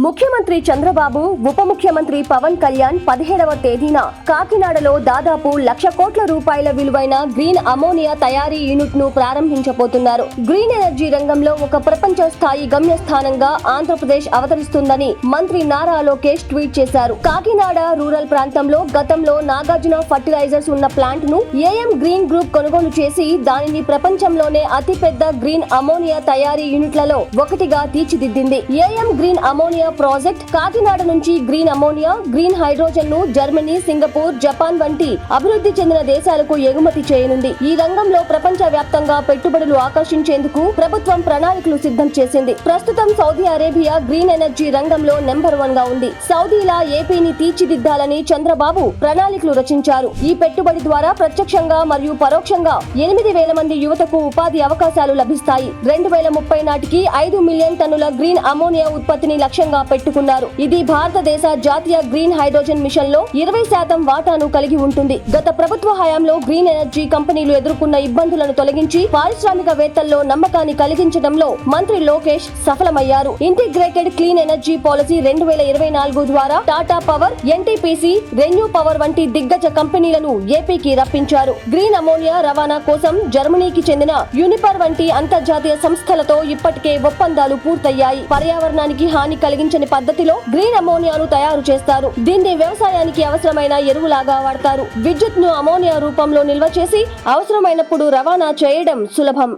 ముఖ్యమంత్రి చంద్రబాబు ఉప ముఖ్యమంత్రి పవన్ కళ్యాణ్ 17వ తేదీన కాకినాడలో దాదాపు 1,00,000 కోట్ల రూపాయల విలువైన గ్రీన్ అమోనియా తయారీ యూనిట్ ను ప్రారంభించబోతున్నారు. గ్రీన్ ఎనర్జీ రంగంలో ఒక ప్రపంచ స్థాయి గమ్యస్థానంగా ఆంధ్రప్రదేశ్ అవతరిస్తుందని మంత్రి నారా లోకేష్ ట్వీట్ చేశారు. కాకినాడ రూరల్ ప్రాంతంలో గతంలో నాగార్జున ఫర్టిలైజర్స్ ఉన్న ప్లాంట్ ను ఏఎం గ్రీన్ గ్రూప్ కొనుగోలు చేసి దానిని ప్రపంచంలోనే అతిపెద్ద గ్రీన్ అమోనియా తయారీ యూనిట్లలో ఒకటిగా తీర్చిదిద్దింది. AM green ammonia project Kakinada నుంచి గ్రీన్ అమోనియా, గ్రీన్ హైడ్రోజన్ ను జర్మనీ, సింగపూర్, జపాన్ వంటి అభివృద్ధి చెందిన దేశాలకు ఎగుమతి చేయనుంది. ఈ రంగంలో ప్రపంచ వ్యాప్తంగా పెట్టుబడులు ఆకర్షించేందుకు ప్రభుత్వం ప్రణాళికలు సిద్ధం చేసింది. ప్రస్తుతం సౌదీ అరేబియా గ్రీన్ ఎనర్జీ రంగంలో నెంబర్ 1 గా ఉంది. సౌదీలా ఏపీని తీర్చిదిద్దాలని చంద్రబాబు ప్రణాళికలు రచించారు. ఈ పెట్టుబడి ద్వారా ప్రత్యక్షంగా మరియు పరోక్షంగా 8,000 మంది యువతకు ఉపాధి అవకాశాలు లభిస్తాయి. 2030 నాటికి 5 మిలియన్ టన్నుల గ్రీన్ అమోనియా ఉత్పత్తిని లక్ష్యంగా పెట్టుకున్నారు. ఇది భారతదేశ జాతీయ గ్రీన్ హైడ్రోజన్ మిషన్ లో 20% వాటాను కలిగి ఉంటుంది. గత ప్రభుత్వ హయాంలో గ్రీన్ ఎనర్జీ కంపెనీలు ఎదుర్కొన్న ఇబ్బందులను తొలగించి పారిశ్రామికవేత్తల్లో నమ్మకాన్ని కలిగించడంలో మంత్రి లోకేష్ సఫలమయ్యారు. ఇంటిగ్రేటెడ్ క్లీన్ ఎనర్జీ పాలసీ 2024 ద్వారా Tata power, NTPC, renew power వంటి దిగ్గజ కంపెనీలను ఏపీకి రప్పించారు. గ్రీన్ అమోనియా రవాణా కోసం జర్మనీకి చెందిన యూనిపర్ వంటి అంతర్జాతీయ సంస్థలతో ఇప్పటికే ఒప్పందాలు పూర్తయ్యాయి. పర్యావరణానికి హాని కలిగించని పద్ధతిలో గ్రీన్ అమోనియాను తయారు చేస్తారు. దీన్ని వ్యవసాయానికి అవసరమైన ఎరువులాగా వాడతారు. విద్యుత్ ను అమోనియా రూపంలో నిల్వ చేసి అవసరమైనప్పుడు రవాణా చేయడం సులభం.